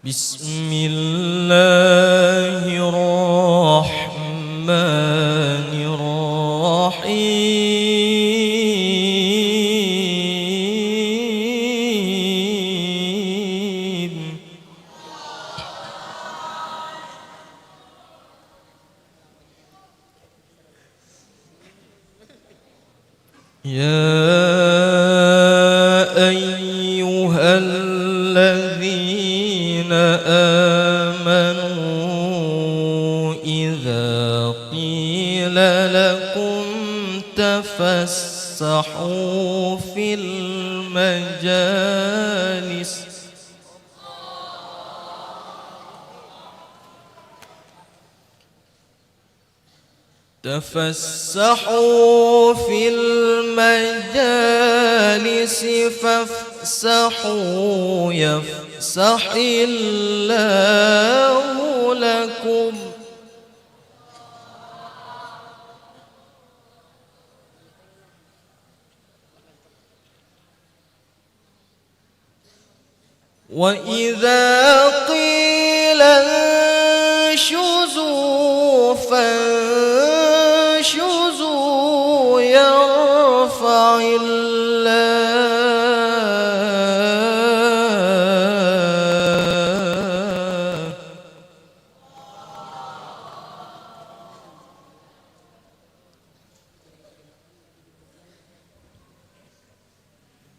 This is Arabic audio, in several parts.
بسم الله الرحمن الرحيم يا أيها الذين آمنوا إذا قيل لكم تفسحوا في المجالس فافسحوا يفسح الله لكم وإذا قيل انشزوا فانشزوا يرفع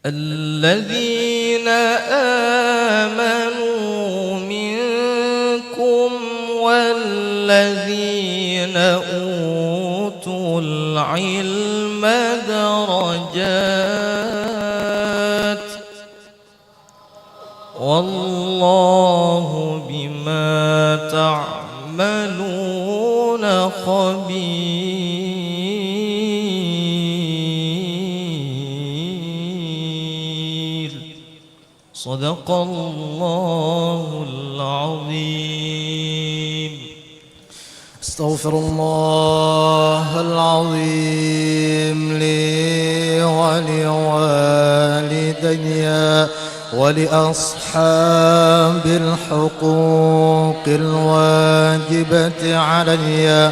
الذين آمنوا منكم والذين أوتوا العلم درجات والله بما تعملون خبير صدق الله العظيم. استغفر الله العظيم لي ولوالدي ولأصحاب الحقوق الواجبة علي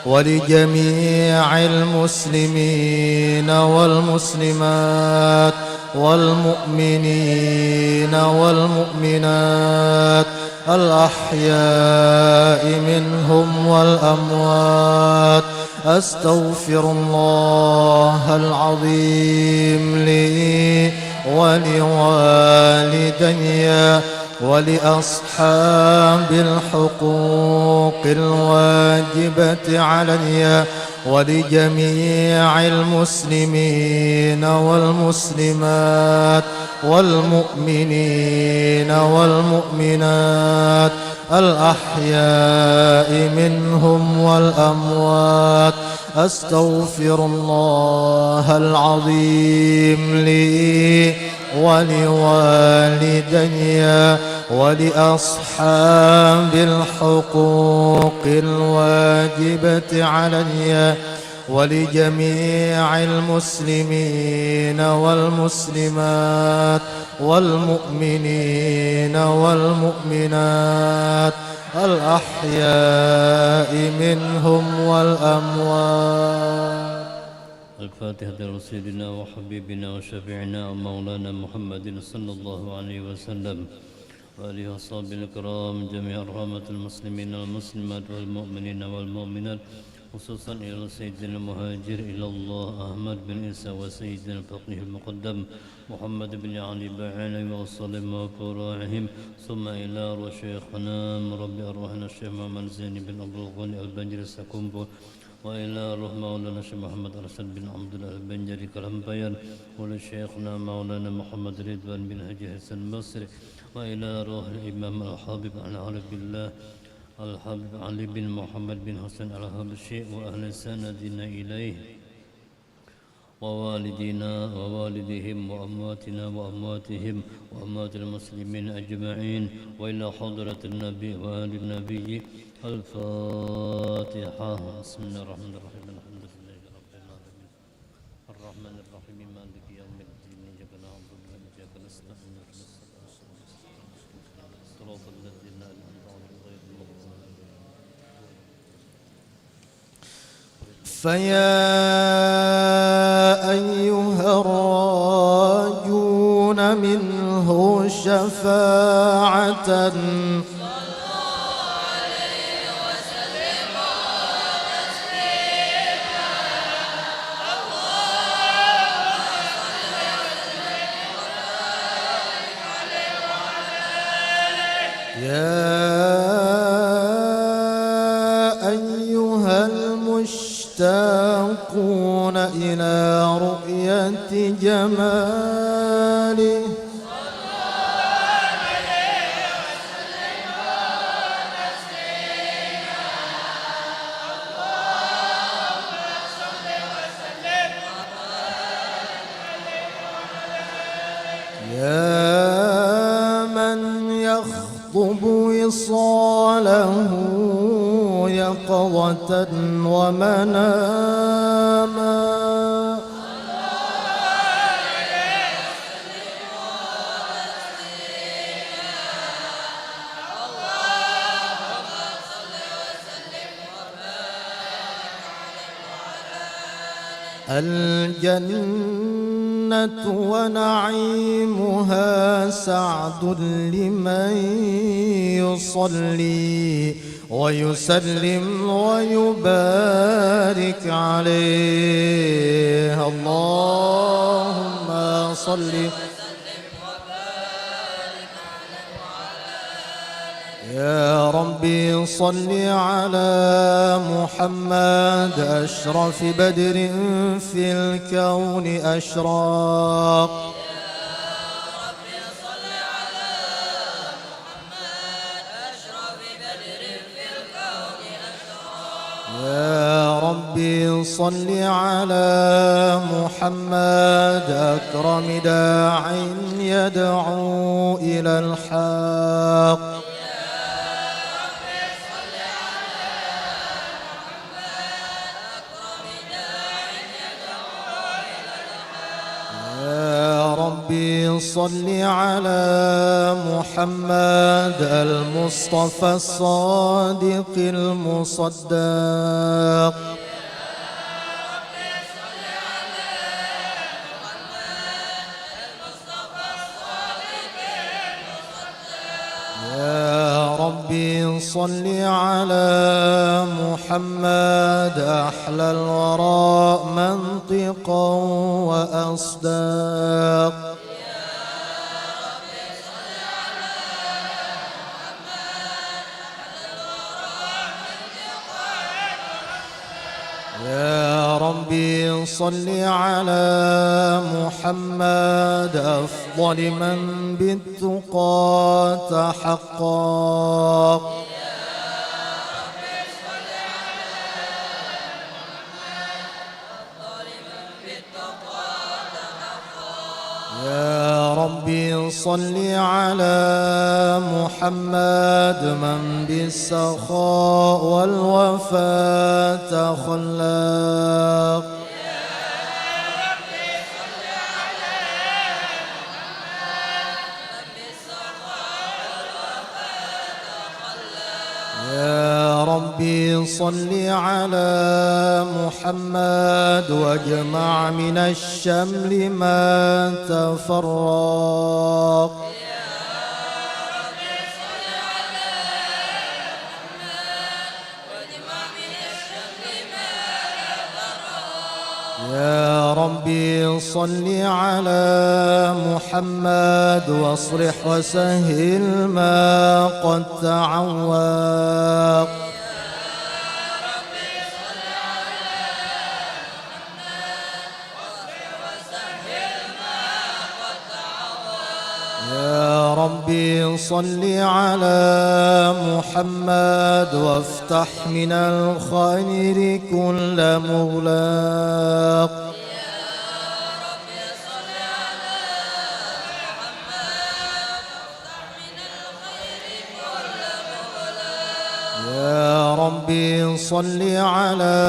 ولجميع المسلمين والمسلمات والمؤمنين والمؤمنات الأحياء منهم والأموات. أستغفر الله العظيم لي ولوالدي ولأصحاب الحقوق الواجبة علي ولجميع المسلمين والمسلمات والمؤمنين والمؤمنات الأحياء منهم والأموات. أستغفر الله العظيم لي ولوالدي ولأصحاب الحقوق الواجبة علي ولجميع المسلمين والمسلمات والمؤمنين والمؤمنات الأحياء منهم والأموات. الفاتحة لرسولنا وحبيبنا وشفيعنا ومولانا محمد صلى الله عليه وسلم وآله وصحبه الكرام جميع رحمة المسلمين والمسلمات والمؤمنين والمؤمنات خصوصا إلى سيدنا المهاجر إلى الله أحمد بن عيسى وسيدنا الفقيه المقدم محمد بن علي بعينه وصلهم وفراعهم ثم إلى شيخنا مربي أرواحنا الشيخ محمد زين بن عبد الغني البنجري السكومبو وإلى روح مولانا الشيخ محمد أرشد بن عبد الله البنجري كلامبيان ولشيخنا مولانا محمد رضوان بن حجي حسن المصري وإلى روح الإمام الحبيب العارف بالله الحبيب علي بن محمد بن حسن الحبشي وأهل سندنا إليه ووالدينا ووالدهم وأمواتنا وأمواتهم وأموات المسلمين أجمعين وإلى حضرة النبي وآل النبي. الفاتحة. بسم الله الرحمن الرحيم. الحمد لله رب العالمين الرحمن الرحيم مالك يوم الدين إياك نعبد وإياك نستعين صراط الذين فيا أيها الراجون منه شفاعة يا أيها المشتاقون إلى رؤية جماله يا من يخطب وصاله يقظة ومناما الجنة ونعيمها سعد لمن يصلي ويسلم ويبارك عليه. اللهم صل يا ربي صل على محمد أشرف بدر في الكون أشراق. يا ربي صل على محمد أكرم داع يدعو إلى الحق. يا ربي صل على محمد المصطفى الصادق المصدق. يا ربي صل على محمد أحلى الوراء منطقا وأصداق. يا ربي صل على محمد أفضل من بالتقى تحقق. يا ربي صل على محمد من بالسخاء والوفاء تخلق. يا ربي صل على محمد واجمع من الشمل ما تفرق. يا ربي صل على محمد واصلح وسهل ما قد تعوق. يا ربي صل على محمد وافتح من الخير كل مغلاق. يا ربي صل على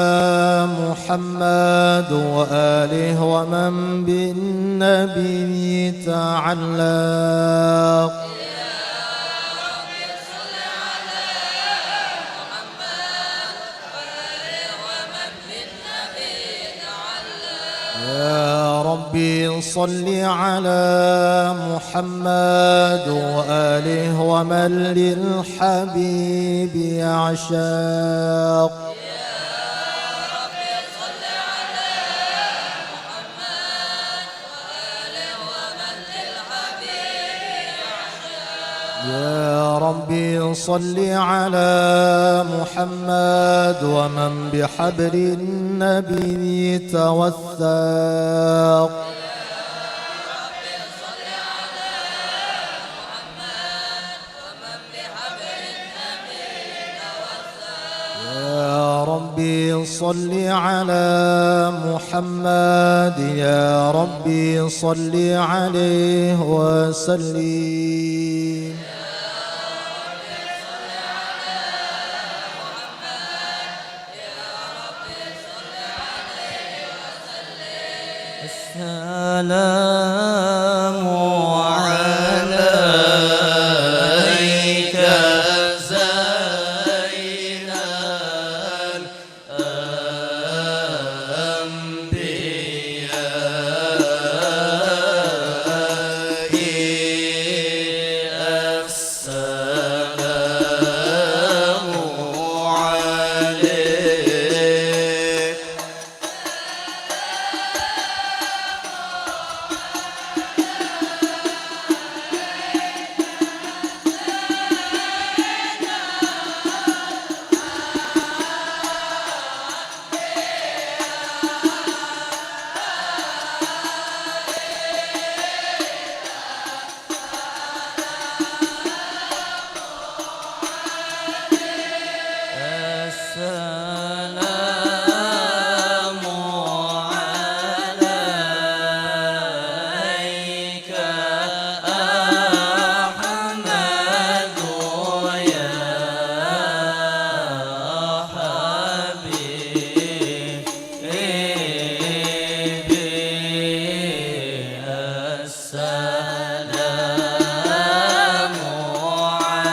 محمد وآله ومن بالنبي تعلق. ربي صل على محمد وآله ومن للحبيب يعشاق. يا ربي صل على محمد ومن بحبل النبي توثق. يا ربي صل على محمد يا ربي صل عليه وسلم. السلام عليك زين الأنبياء السلام عليك. السلام عليك أحمد يا حبيبي. السلام عليك.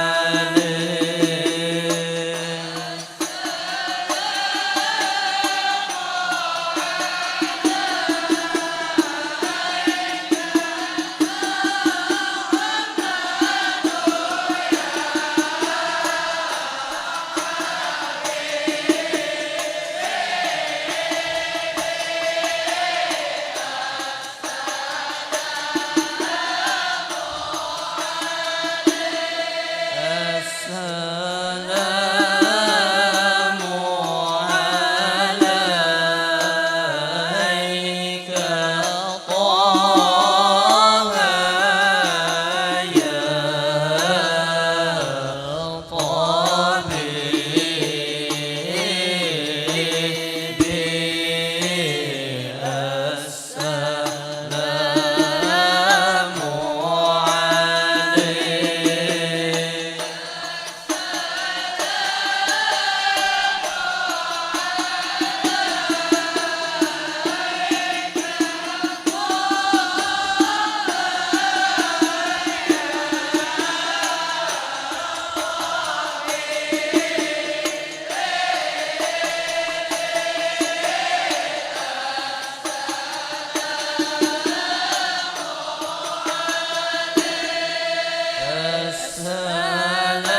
السلام عليك طه يا طبيبي. السلام عليك.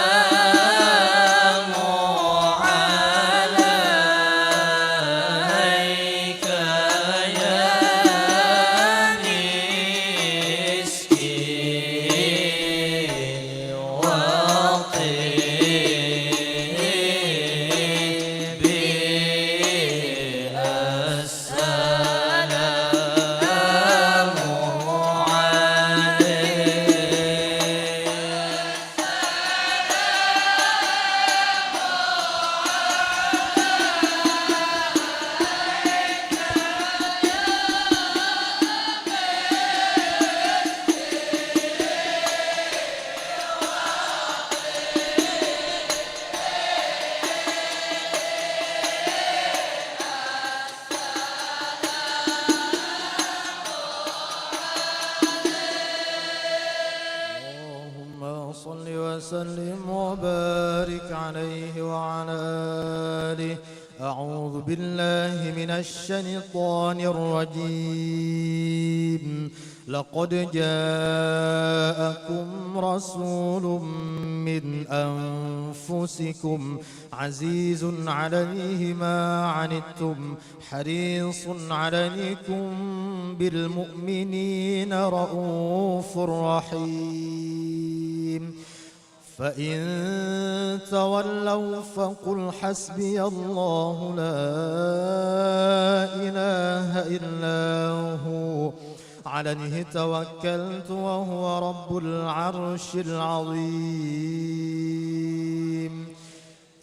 السلام عليك يا مسكين وطيبي. السلام عليك. اللهم صل وسلم وبارك عليه وعلى آله أعوذ بالله من الشيطان الرجيم. لقد جاءكم رسول من أنفسكم عزيز عليه ما عنتم حريص عليكم بالمؤمنين رؤوف رحيم. فإن تولوا فقل حسبي الله لا إله إلا هو عليه توكلت وهو رب العرش العظيم.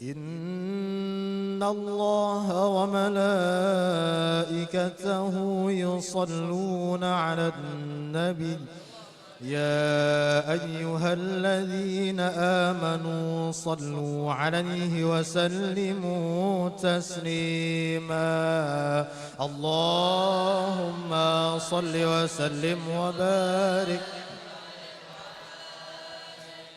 إن الله وملائكته يصلون على النبي يا أيها الذين آمنوا صلوا عليه وسلموا تسليما. اللهم صل وسلم وبارك.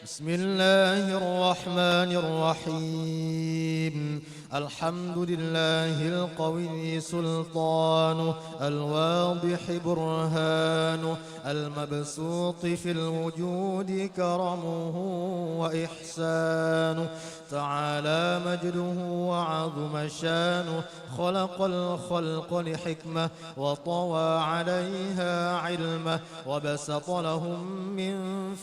بسم الله الرحمن الرحيم. الحمد لله القوي سلطانه الواضح برهانه المبسوط في الوجود كرمه وإحسانه تعالى مجده وعظم شانه. خلق الخلق لحكمة وطوى عليها علمه وبسط لهم من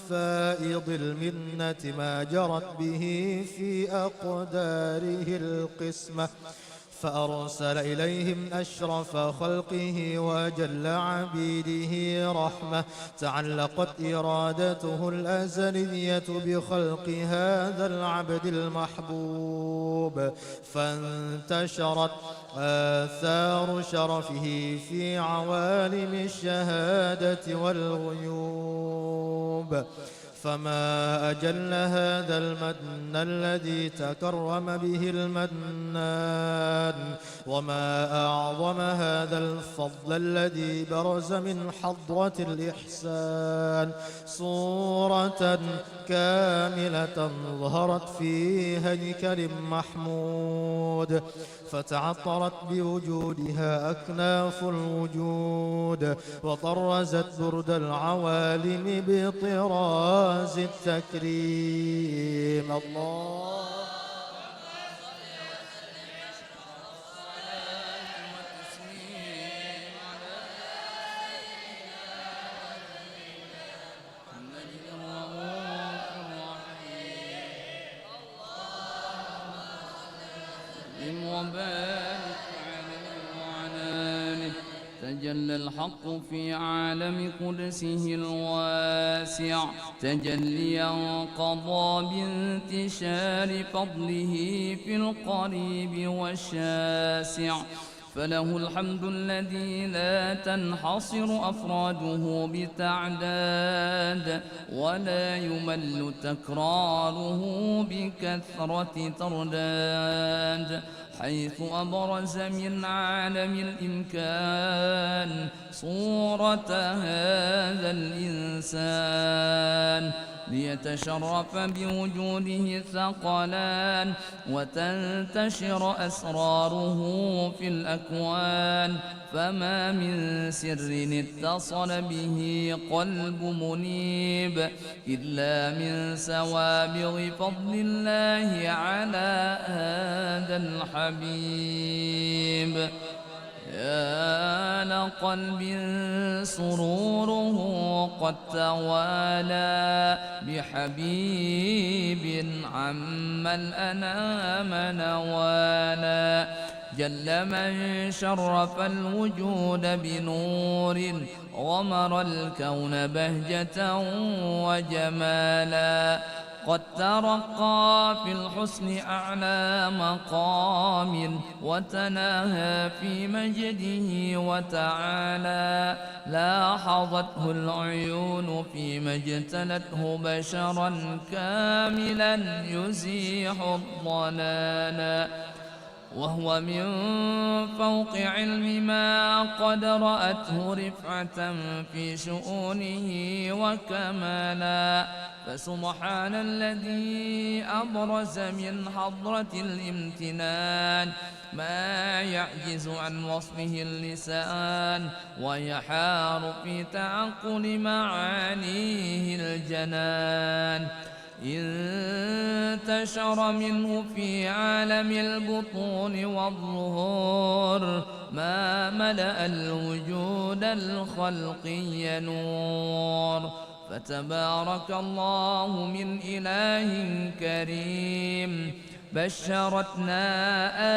فائض المنة ما جرت به في أقداره القسمة. فأرسل إليهم أشرف خلقه وأجل عبيده رحمة. تعلقت إرادته الأزلية بخلق هذا العبد المحبوب فانتشرت آثار شرفه في عوالم الشهادة والغيوب. فما أجل هذا المن الذي تكرم به المنان وما أعظم هذا الفضل الذي برز من حضرة الإحسان. صورة كاملة ظهرت في هيكل محمود فتعطرت بوجودها أكناف الوجود وطرزت برد العوالم بطراز التكريم. الله تجلى الحق في عالم قدسه الواسع تجليا قضى بانتشار فضله في القريب والشاسع. فله الحمد الذي لا تنحصر أفراده بتعداد ولا يمل تكراره بكثرة ترداد. حيث أبرز من عالم الإمكان صورة هذا الإنسان ليتشرف بوجوده الثقلان وتنتشر أسراره في الأكوان. فما من سر اتصل به قلب منيب إلا من سوابغ فضل الله على هذا الحبيب. يا لقلب سروره قد توالى بحبيب عم الأنام نوالا. جل من شرف الوجود بنور غمر الكون بهجة وجمالا. قد ترقى في الحسن أعلى مقام وتناهى في مجده وتعالى. لاحظته العيون فيما اجتلته بشرا كاملا يزيح الضلالا. وهو من فوق علم ما قد رأته رفعة في شؤونه وكمالا. فسبحان الذي أبرز من حضرة الامتنان ما يعجز عن وصفه اللسان ويحار في تعقل معانيه الجنان. انتشر منه في عالم البطون والظهور ما ملأ الوجود الخلقي نور. فتبارك الله من إله كريم بشرتنا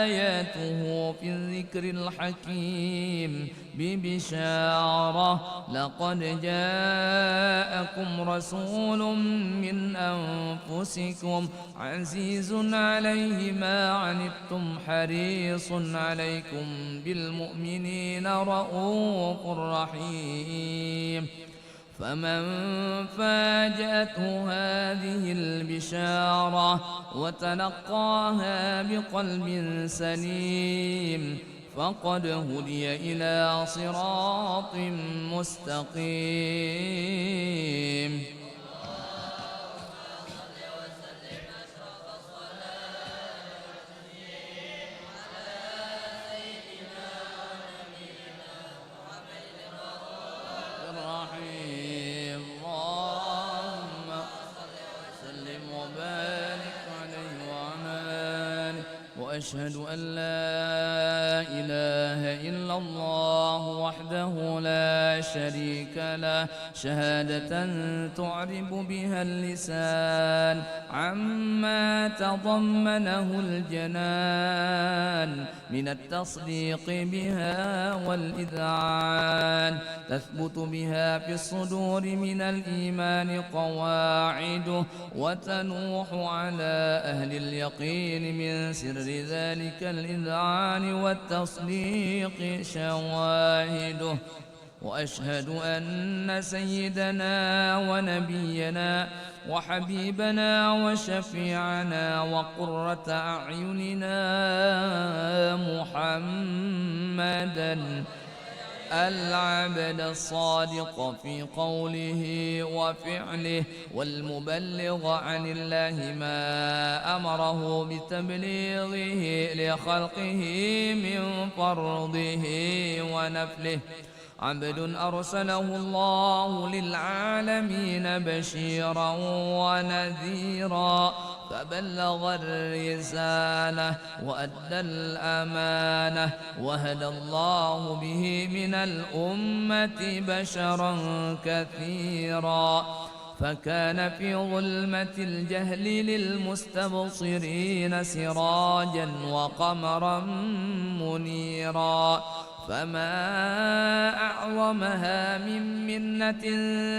آياته في الذكر الحكيم ببشارة لقد جاءكم رسول من أنفسكم عزيز عليه ما عنتم حريص عليكم بالمؤمنين رؤوف رحيم. فمن فاجأته هذه البشارة وتلقاها بقلب سليم فقد هدي إلى صراط مستقيم. وأشهد أن لا إله إلا الله وحده لا شريك له شهادة تعرب بها اللسان عما تضمنه الجنان من التصديق بها والإذعان. تثبت بها في الصدور من الإيمان قواعده وتنوح على أهل اليقين من سر ذلك الإذعان والتصديق شواهده. وأشهد أن سيدنا ونبينا وحبيبنا وشفيعنا وقرة أعيننا محمدًا العبد الصادق في قوله وفعله والمبلغ عن الله ما أمره بتبليغه لخلقه من فرضه ونفله. عبد أرسله الله للعالمين بشيرا ونذيرا فبلغ الرسالة وأدى الأمانة وهدى الله به من الأمة بشرا كثيرا. فكان في ظلمة الجهل للمستبصرين سراجا وقمرا منيرا. فما أعظمها من منة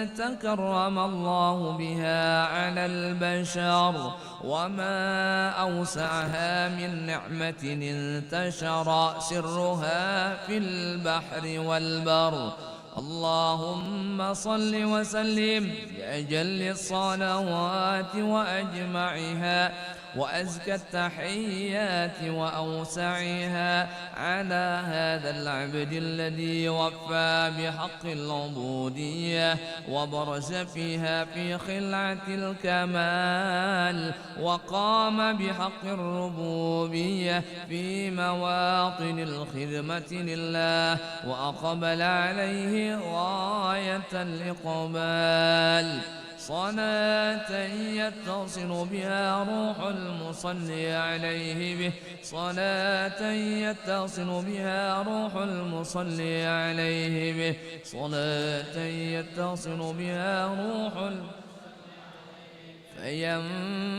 تكرم الله بها على البشر وما أوسعها من نعمة انتشر سرها في البحر والبر. اللهم صل وسلم بأجل الصلوات وأجمعها وأزكى التحيات وأوسعها على هذا العبد الذي وفى بحق العبودية وبرز فيها في خلعة الكمال وقام بحق الربوبية في مواطن الخدمة لله وأقبل عليه غاية الإقبال. صلاة يتصل بها روح المصلي عليه به صلاة يتصل بها روح المصلي عليه به صلاة يتصل بها روح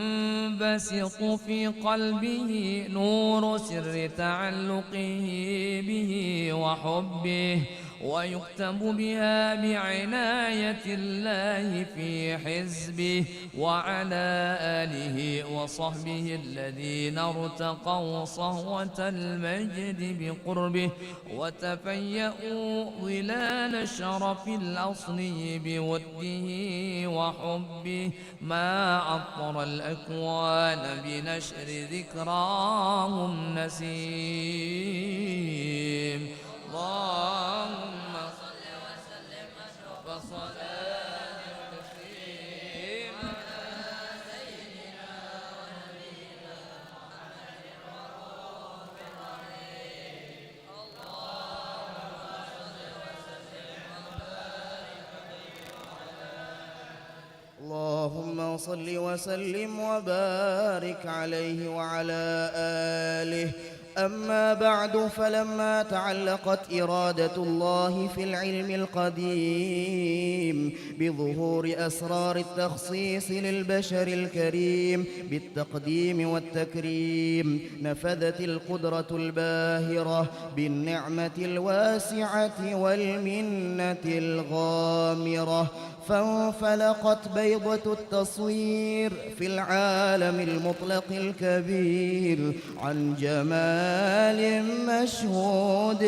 فينبسط في قلبه نور سر تعلقه به وحبه ويكتب بها بعناية الله في حزبه. وعلى آله وصحبه الذين ارتقوا صهوة المجد بقربه وتفيأوا ظلال الشرف الأصلي بوده وحبه، ما عطر الأكوان بنشر ذكراهم نسيم. اللهم صل وسلم أشرف صلاة وتسليم على سيدنا ونبينا محمد الرؤوف الرحيم. اللهم صل وسلم وبارك عليه وعلى آله. أما بعد، فلما تعلقت إرادة الله في العلم القديم بظهور أسرار التخصيص للبشر الكريم بالتقديم والتكريم، نفذت القدرة الباهرة بالنعمة الواسعة والمنة الغامرة، فانفلقت بيضة التصوير في العالم المطلق الكبير عن جمال مشهود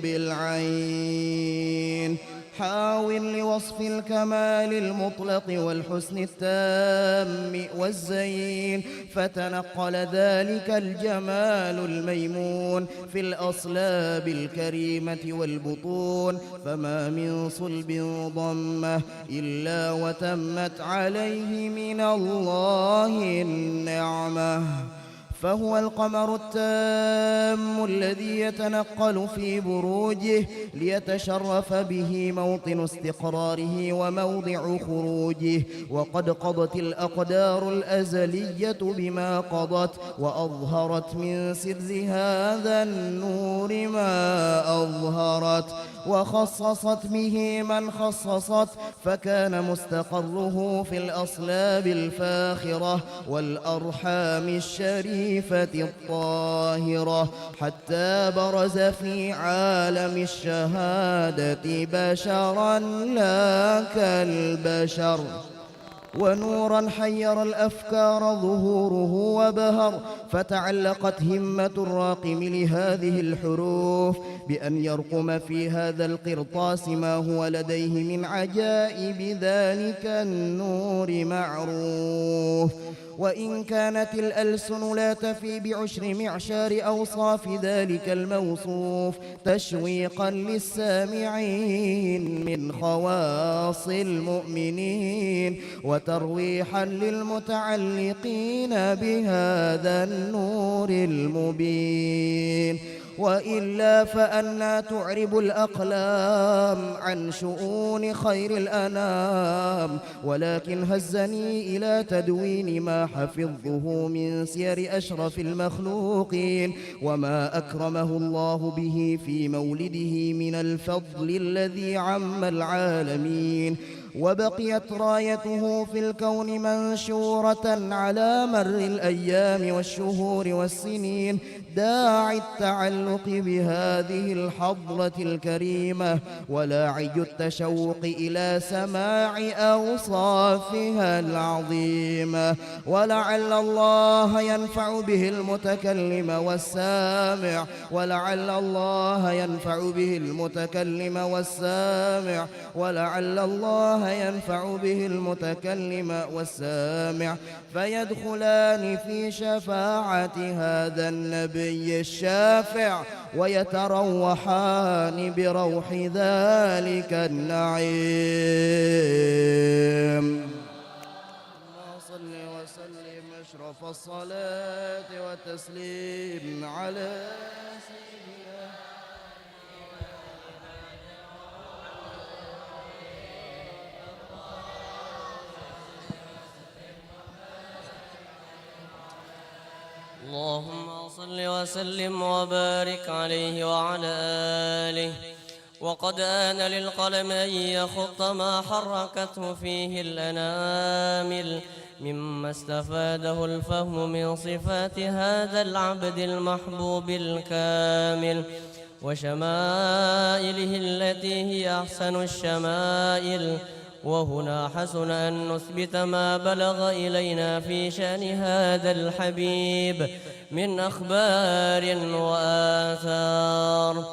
بالعين، حاول لوصف الكمال المطلق والحسن التام والزين، فتنقل ذلك الجمال الميمون في الأصلاب الكريمة والبطون، فما من صلب ضمه إلا وتمت عليه من الله النعمة. فهو القمر التام الذي يتنقل في بروجه ليتشرف به موطن استقراره وموضع خروجه، وقد قضت الأقدار الأزلية بما قضت، وأظهرت من سر هذا النور ما أظهرت، وخصصت به من خصصت، فكان مستقره في الأصلاب الفاخرة والأرحام الشريفة الطاهرة، حتى برز في عالم الشهادة بشرا لا كالبشر، ونورا حير الأفكار ظهوره وبهر، فتعلقت همة الراقم لهذه الحروف بأن يرقم في هذا القرطاس ما هو لديه من عجائب ذلك النور معروف. وإن كانت الألسن لا تفي بعشر معشار أوصاف ذلك الموصوف تشويقا للسامعين من خواص المؤمنين، وترويحا للمتعلقين بهذا النور المبين، وإلا فأنى تعرب الأقلام عن شؤون خير الأنام، ولكن هزني إلى تدوين ما حفظه من سير أشرف المخلوقين، وما أكرمه الله به في مولده من الفضل الذي عم العالمين، وبقيت رايته في الكون منشورة على مر الأيام والشهور والسنين، داعي التعلق بهذه الحضرة الكريمة، ولاعي التشوق إلى سماع أوصافها العظيمة، ولعل الله ينفع به المتكلم والسامع، ولعل الله ينفع به المتكلم والسامع، ولعل الله ينفع به المتكلم والسامع، فيدخلان في شفاعة هذا النبي الشافع، ويتروحان بروح ذلك النعيم. صل وسلم أشرف الصلاة والتسليم على سيدنا اللهم صل وسلم وبارك عليه وعلى آله. وقد آن للقلم أن يخط ما حركته فيه الأنامل مما استفاده الفهم من صفات هذا العبد المحبوب الكامل، وشمائله التي هي أحسن الشمائل. وهنا حسن أن نثبت ما بلغ إلينا في شأن هذا الحبيب من أخبار وآثار،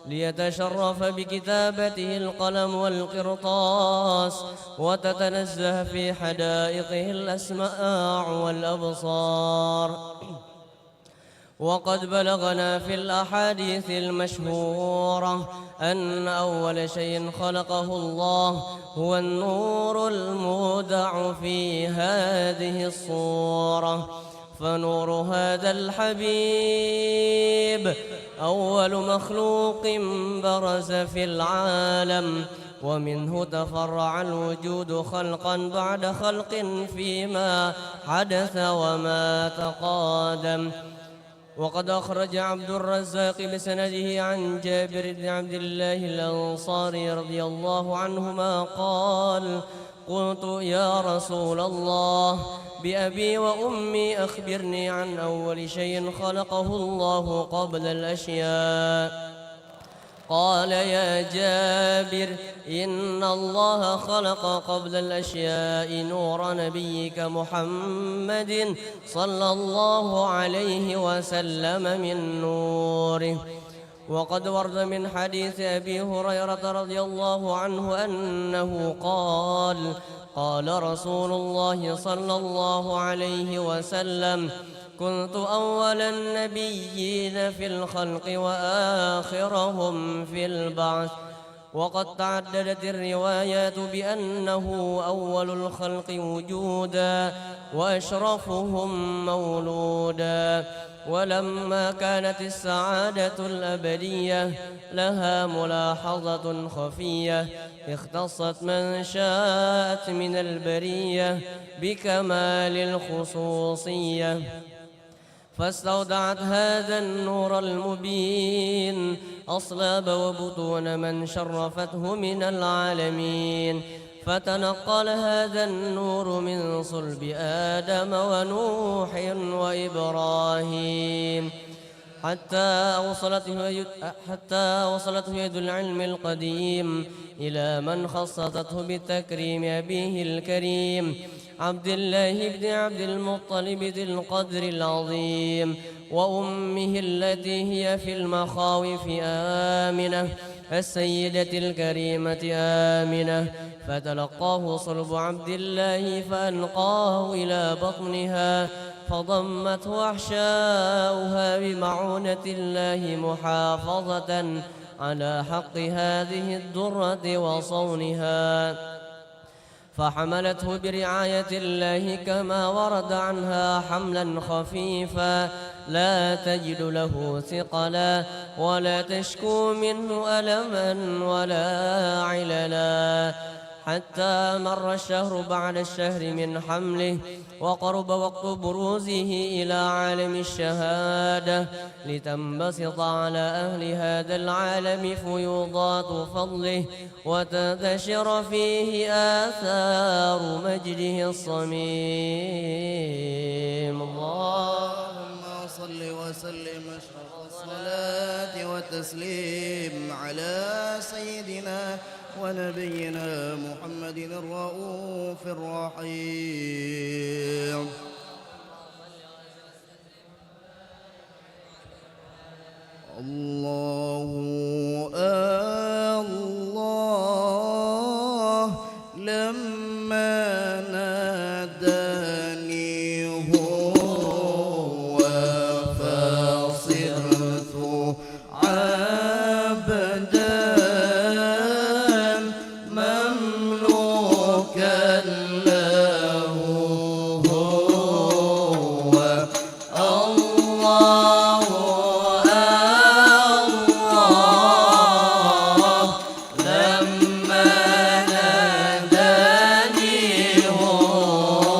ليتشرف بكتابته القلم والقرطاس، وتتنزه في حدائقه الأسماع والأبصار. وقد بلغنا في الأحاديث المشهورة أن أول شيء خلقه الله هو النور المودع في هذه الصورة. فنور هذا الحبيب أول مخلوق برز في العالم، ومنه تفرع الوجود خلقا بعد خلق فيما حدث وما تقادم. وقد أخرج عبد الرزاق بسنده عن جابر بن عبد الله الأنصاري رضي الله عنهما قال: قلت يا رسول الله بأبي وأمي أخبرني عن أول شيء خلقه الله قبل الأشياء. قال: يا جابر إن الله خلق قبل الأشياء نور نبيك محمد صلى الله عليه وسلم من نوره. وقد ورد من حديث أبي هريرة رضي الله عنه أنه قال: قال رسول الله صلى الله عليه وسلم: كنت أول النبيين في الخلق وآخرهم في البعث. وقد تعددت الروايات بأنه أول الخلق وجودا وأشرفهم مولودا. ولما كانت السعادة الأبدية لها ملاحظة خفية، اختصت من شاءت من البرية بكمال الخصوصية، فاستودعت هذا النور المبين أصلاب وبطون من شرفته من العالمين. فتنقل هذا النور من صلب آدم ونوح وإبراهيم حتى وصلته يد العلم القديم إلى من خصصته بتكريم أبيه الكريم عبد الله بن عبد المطلب ذي القدر العظيم، وأمه التي هي في المخاوف آمنة السيدة الكريمة آمنة. فتلقاه صلب عبد الله فألقاه إلى بطنها، فضمته أحشاؤها بمعونة الله محافظة على حق هذه الدرة وصونها، فحملته برعاية الله كما ورد عنها حملا خفيفا لا تجد له ثقلا ولا تشكو منه ألما ولا عللا، حتى مر الشهر بعد الشهر من حمله، وقرب وقت بروزه إلى عالم الشهادة، لتنبسط على أهل هذا العالم فيوضات فضله، وتنتشر فيه آثار مجده الصميم. اللهم صل وسلم أشرف الصلاة والتسليم على سيدنا ونبينا محمد الرؤوف الرحيم. الله الله لما ناداني هو فصرت عبدا مملوكا له هو الله الله لما ناداني هو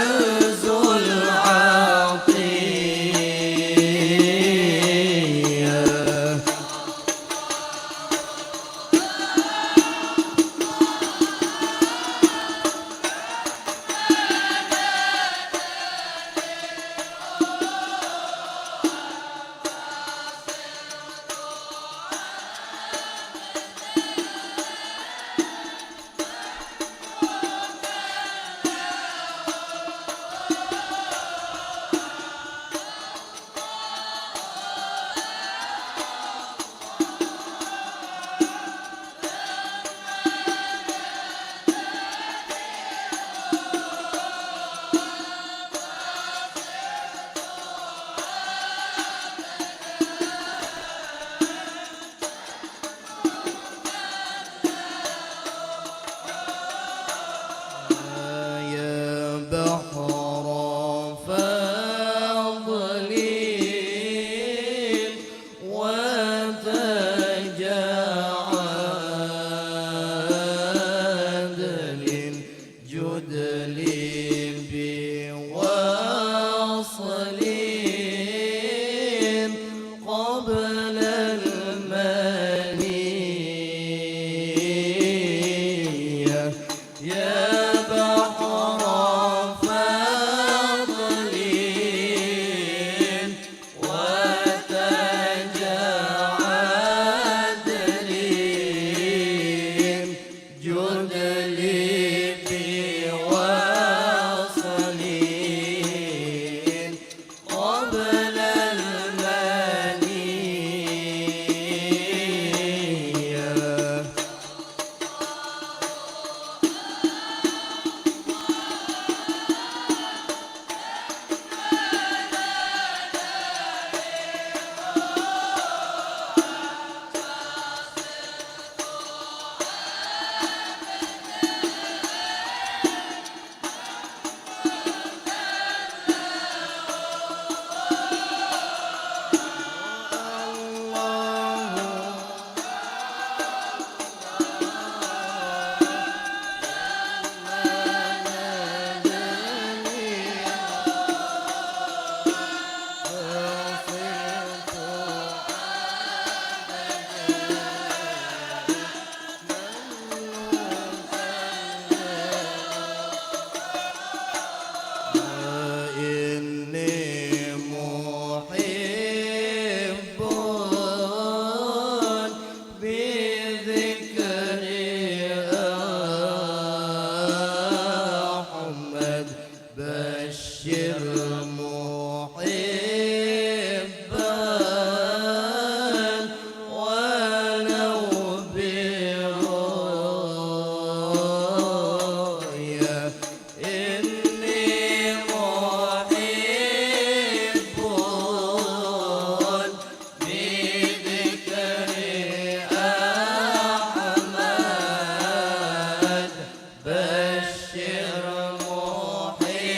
كنز العطية يا بحر فضل وتجعل جد لي بوصل قبل المنية يا بحر فضل وتجعل جد لي بوصل قبل المنية إني محب بذكر أحمد بشر محبا ولو برؤيا إني محب بذكر أحمد بشر محبا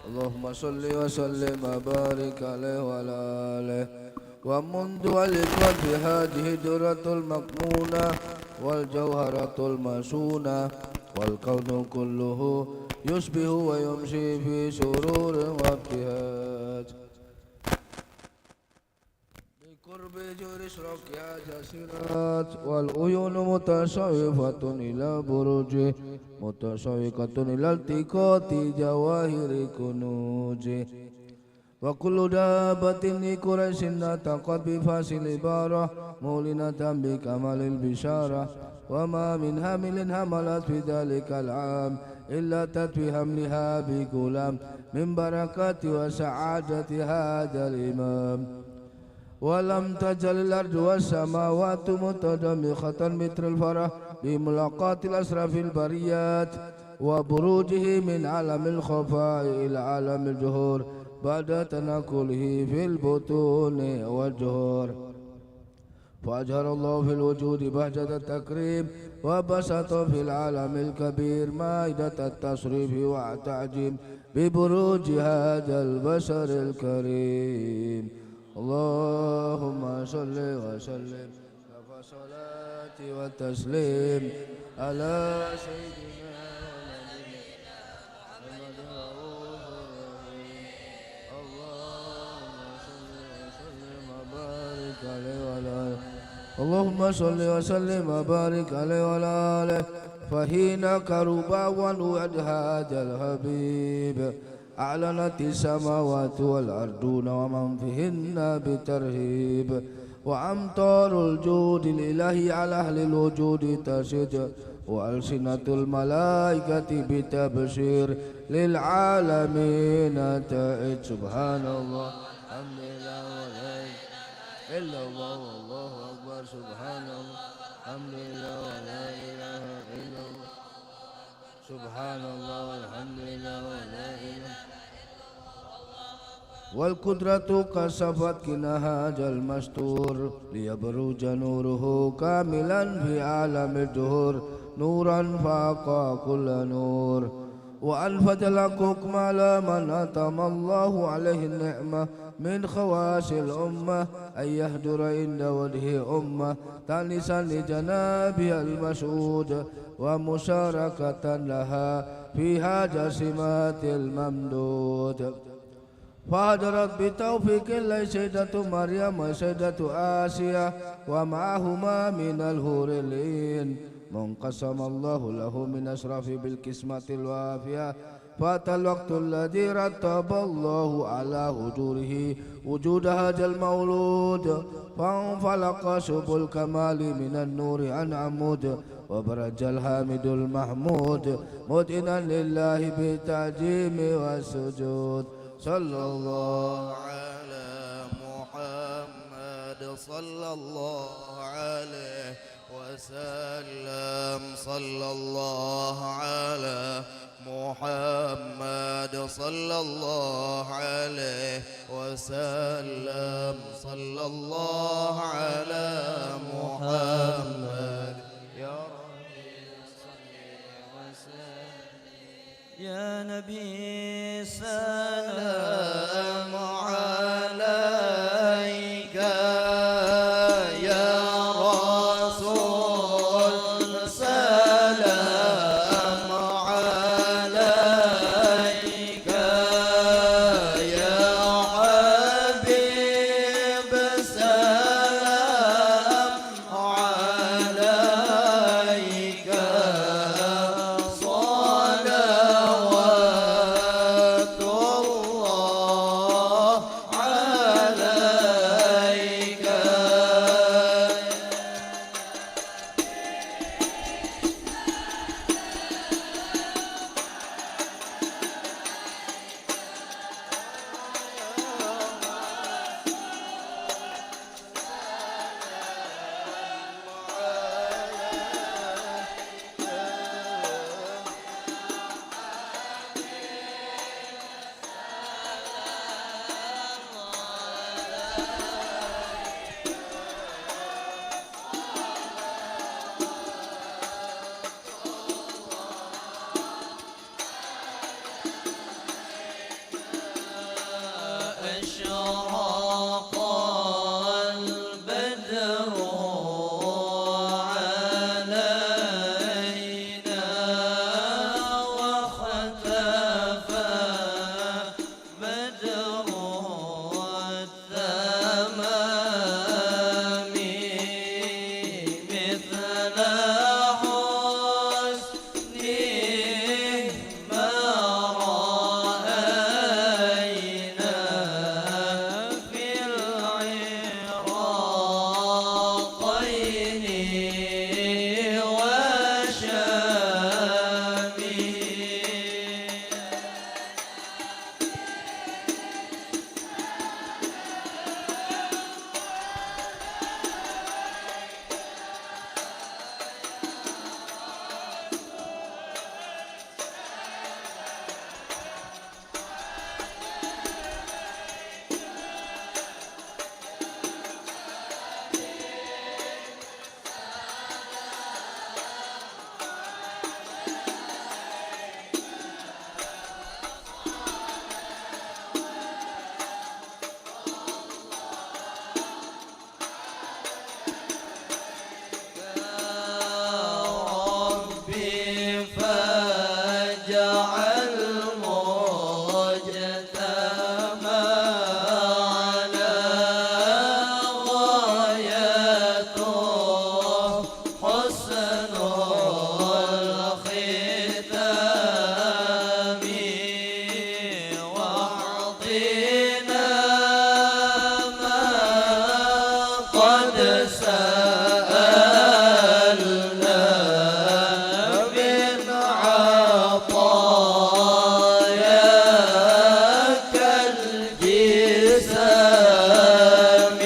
اللهم صل وسلم وبارك عليه وعلى آله. ومنذ ولدت هذه الدرة المكنونة والجوهرة المسونة والكون كله يصبح ويمشي في سرور وابتهاج بقرب جور اشرقها جسرات والعيون متشوفة إلى بروجه متشوقة إلى التقاط جواهر كنوجه وكل دابة لقريش نطقت بفصل العبارة مولنة بكمال البشارة وما من حامل حملت في ذلك العام إلا تتوي حملها بغلام من بركات وسعادة هذا الإمام ولم تزل الأرض والسماوات متضامخة مثل الفرح بملاقاة الأسرى في البريات وبروجه من عالم الخفاء إلى عالم الجهور بعد تنقله في البطون والجهور فأجهر الله في الوجود بهجة التكريم وبسط في العالم الكبير مائدة التصريف والتعجيم ببروج هذا البشر الكريم. اللهم صل وسلم صلاة والتسليم على سيدنا ونبينا محمد رؤوف رحيم. اللهم صل وسلم وبارك عليه وعلى آله. اللهم صل وسلم وبارك عليه وعلى آله. فحين كربا ونوعد هذا الحبيب أعلنت السماوات والأرضون ومن فيهن بترهيب وأمطار الجود الإلهي على أهل الوجود تسد وألسنة الملائكة بتبشير للعالمين تأت. سبحان الله الحمد لله ولا إله إلا الله والله أكبر. سبحان الله الحمد لله ولا إله إلا الله. سبحان الله والحمد لله ولا إله. والقدرة كشفت كنهاج المستور ليبرج نوره كاملا في عالم الدهور نورا فاق كل نور وأنفذ الحكم على من أتم الله عليه النعمة من خواص الأمة أن يهدر عند وجه أمة تانسا لجنابها المسعود ومشاركة لها فيها جسمات الممدود فهدرت بتوفيق الله سيدة مريم وسيدة آسيا ومعهما من الهور العين من قسم الله له من أشرف بالقسمة الوافية فات الوقت الذي رتب الله على هجوره وجود هذا المولود فانفلق سبل الكمال من النور عن عمود وبرج الحامد المحمود مدئنا لله بالتعظيم والسجود. صلى الله على محمد صلى الله عليه وسلم. صلى الله على محمد صلى الله عليه وسلم صلى الله على محمد يا يا نبي سلام عليك يا رسول سلام عليك يا حبيب سلام عليك صلوات الله عليك أشرق البدر علينا واختفى بدر التمام مثل حسنه ما رأينا في العراقين ربي فاجعل مجتمعنا غايته حسن الختام واعطنا ما قد سألنا من عطاياك الجسام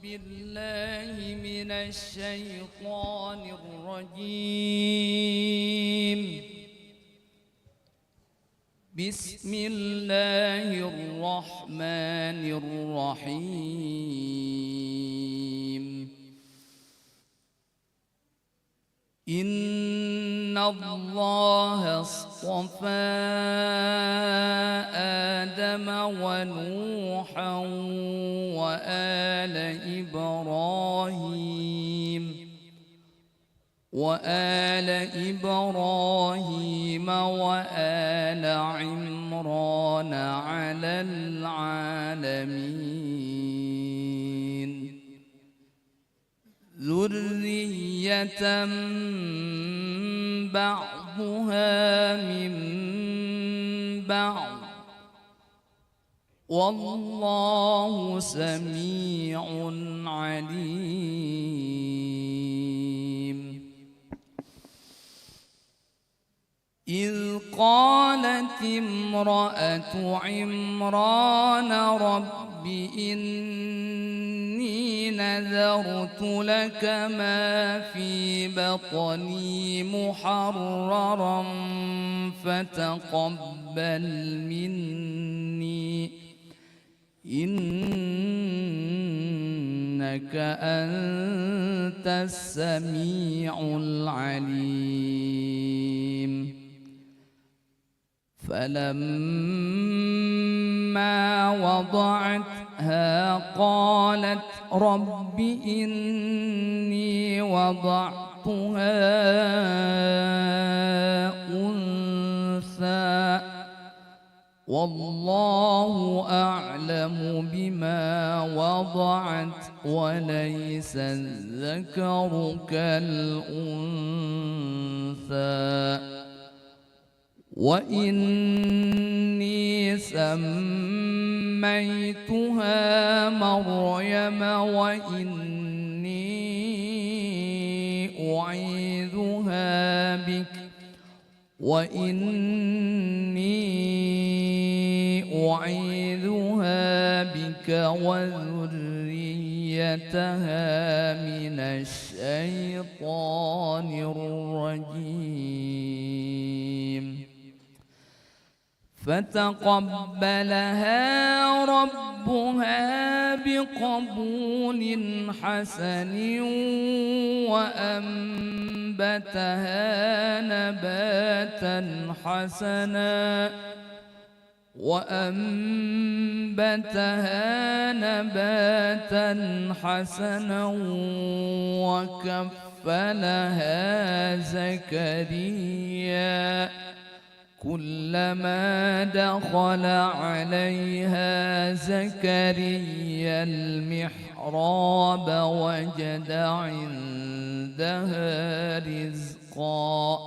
بالله من الشيطان الرجيم. بسم الله الرحمن الرحيم. إن الله اصطفى آدم ونوحا وآل إبراهيم وآل عمران على العالمين ذرية بعضها من بعض والله سميع عليم. إذ قالت امرأة عمران رب إني نذرت لك ما في بطني محررا فتقبل مني إنك أنت السميع العليم. فلما وضعتها قالت رب إني وضعتها أنثى والله أعلم بما وضعت وليس الذكر كالأنثى وإني سميتها مريم أعيذها بك وذريتها من الشيطان الرجيم. فتقبلها ربها بقبول حسن وأنبتها نباتا حسنا وكفلها زكريا كلما دخل عليها زكريا المحراب وجد عندها رزقا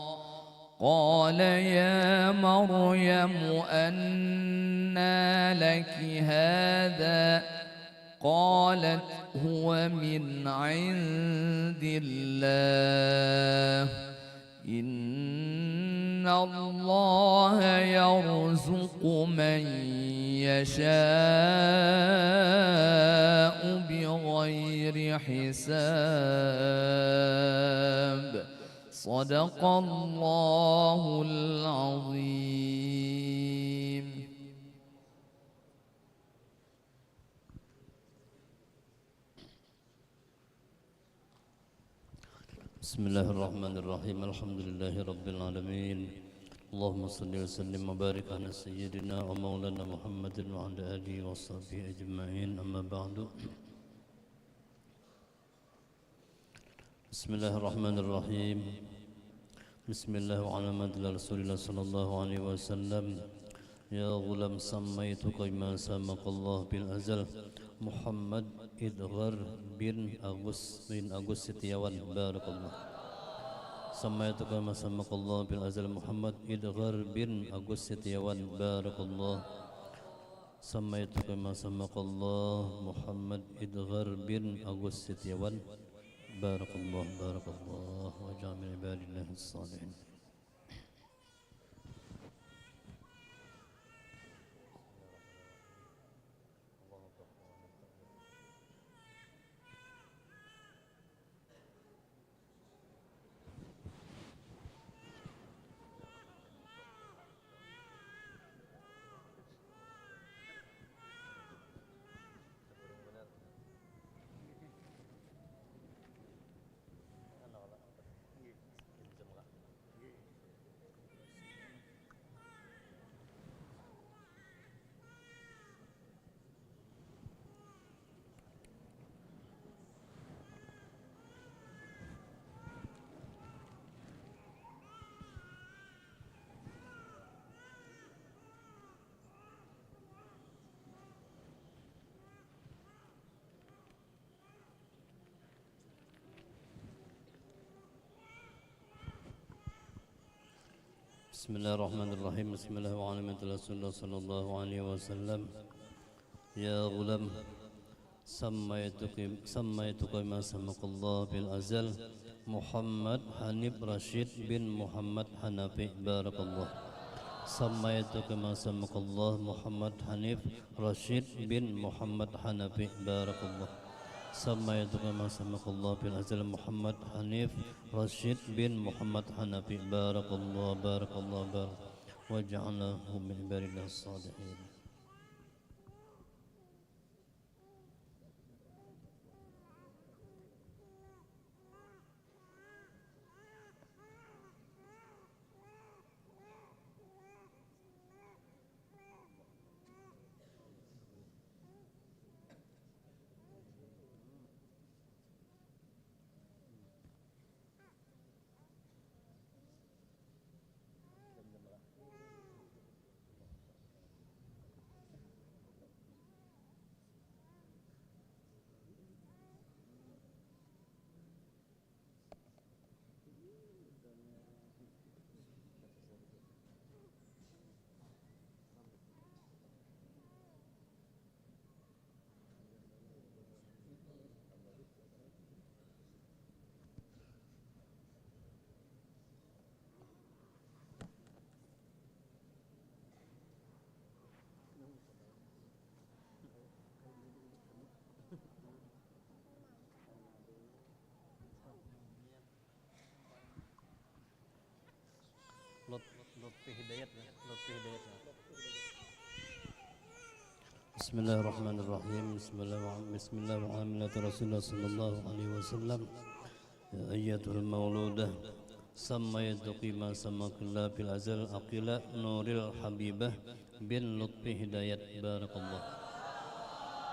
قال يا مريم أنى لك هذا قالت هو من عند الله إن الله يرزق من يشاء بغير حساب. صدق الله العظيم. بسم الله الرحمن الرحيم. الحمد لله رب العالمين. اللهم صل وسلم وبارك على سيدنا ومولانا محمد وعلى آله وصحبه أجمعين. أما بعد. بسم الله الرحمن الرحيم. بسم الله وعلى مدى رسول الله صلى الله عليه وسلم. يا غلام سميتك بما سماك الله بالأزل محمد إدغر بن أغس ستيوان بارك الله. سميتك ما سماك الله بالأزل محمد إدغر بن أغس ستيوان بارك الله. سميتك ما سماك الله محمد إدغر بن أغس ستيوان بارك الله بارك الله وجعل من عباد الله الصالحين. Bismillahirrahmanirrahim. Bismillahirrahmanirrahim. Sallallahu alaihi wasallam. Ya ghulam, sammaituka ma samakallah bil azal Muhammad Hanif Rashid bin Muhammad Hanafi. Barakallah. Sammaituka ma samakallah Muhammad Hanif Rashid bin Muhammad Hanafi. Barakallah. Sammaituka ma samakallah bil azal Muhammad Hanif Rashid bin Muhammad Hanafi. Barakallah. Barakallah. Waj'alnahu min ibadillah salihin. Lutfi Hidayat. Bismillahirrahmanirrahim. Bismillahirrahmanirrahim. Rasulullah sallallahu alaihi wasallam. Ya ayyatuhal mauludah, sammaytuki ma samakallah bil azal aqila nuril habibah bin Lutfi Hidayat. Barakallah.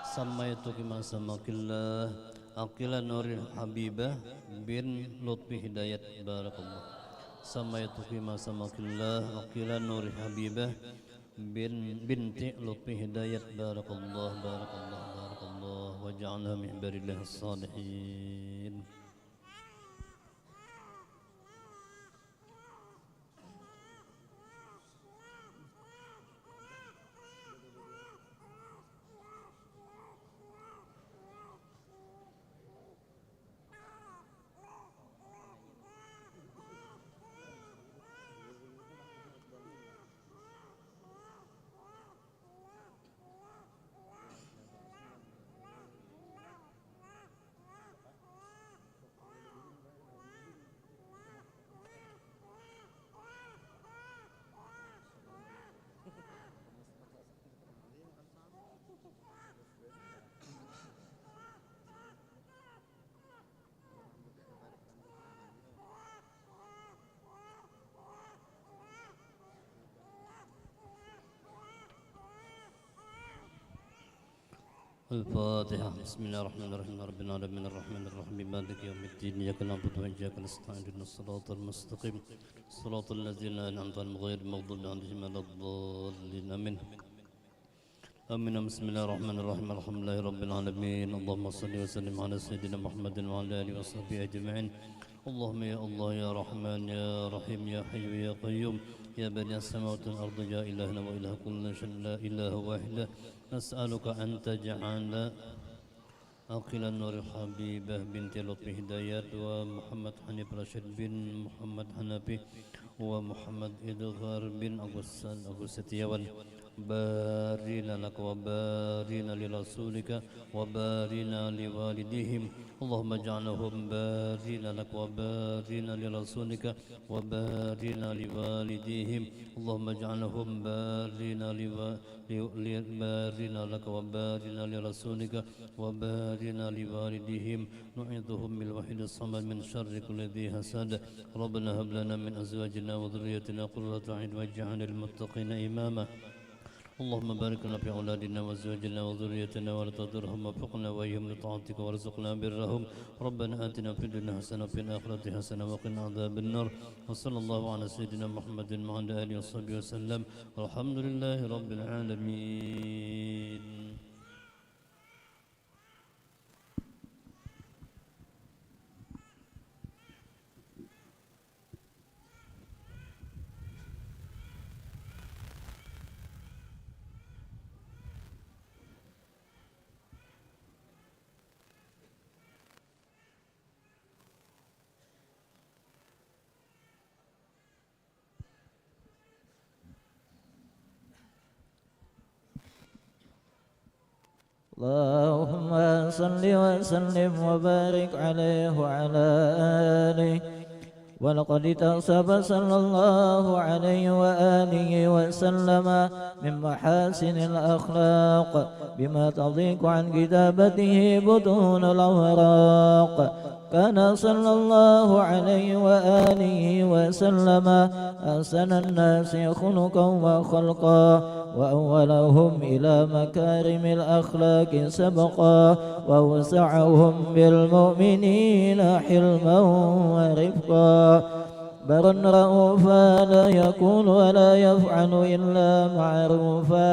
Sammaytuki ma samakallah aqila nuril habibah bin Lutfi Hidayat. Barakallah. Sammaytuki ma samakillah aqila nuri habibah binti Lutfi Hidayat. Barakallah. Barakallah. Barakallah. Waj'alha min ibadillah salihin. الفاتحة. بسم الله الرحمن الرحيم. رب العالمين الرحمن الرحيم مالك يوم الدين إياك نعبد وإياك نستعين اهدنا الصراط المستقيم صراط الذين أنعمت عليهم غير المغضوب عليهم ولا الضالين. آمين. آمين. بسم الله الرحمن الرحيم. الحمد لله رب العالمين. اللهم صل وسلم على سيدنا محمد وعلى آله وصحبه أجمعين. اللهم يا الله يا رحمن يا رحيم يا حي يا قيوم يا بديع السماوات والأرض يا إلهنا وإله كل شيء لا إله واحد نسألك أن تجعل أقل النور الحبيبة بنت لطفي هدايات ومحمد حنيف رشيد بن محمد حنفي ومحمد إدغار بن أبو ستيوان بارنا لك وبارنا لرسولك وبارنا لوالديهم. اللهم اجعلهم بارنا لك وبارنا لرسولك وبارنا لوالديهم. اللهم اجعلهم بارنا لك وبارنا لرسولك وبارنا لوالديهم. نعيذهم بالوحيد الصمد من شر كل ذي حسد. ربنا هب لنا من أزواجنا وذريتنا قرة أعين واجعلنا للمتقين إماما. اللهم بارك لنا في أولادنا وأزواجنا وذريتنا ولا تضرهم وفقنا وإياهم لطاعتك وارزقنا برهم. ربنا آتنا في الدنيا حسنة وفي الآخرة حسنة وقنا عذاب النار. وصلى الله على سيدنا محمد وعلى آله وصحبه وسلم. والحمد لله رب العالمين. اللهم صل وسلم وبارك عليه وعلى آله. ولقد اتصف صلى الله عليه وآله وسلم من محاسن الأخلاق بما تضيق عن كتابته بطون الأوراق. كان صلى الله عليه وآله وسلم أحسن الناس خلقا وخلقا وأولهم إلى مكارم الأخلاق سبقا وأوسعهم بالمؤمنين حلما ورفقا. برا رؤوفا لا يكون ولا يفعل إلا معروفا.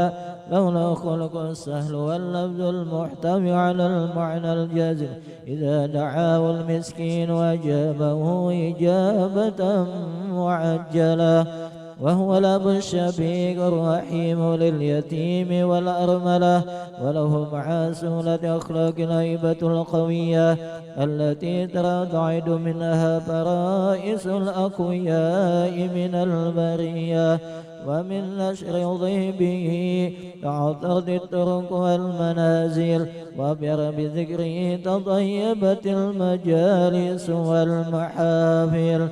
لولا خلق السهل واللفظ المحتوي على المعنى الجازم إذا دعاه المسكين وأجابه إجابة معجلة. وهو الأب الشفيق الرحيم لليتيم والأرملة. وله مع سهولة أخلاق الهيبة القوية التي ترتعد منها فرائس الأقوياء من البرية. ومن نشر ضيبه تعطرت الطرق والمنازل وبذكره تطيبت المجالس والمحافل.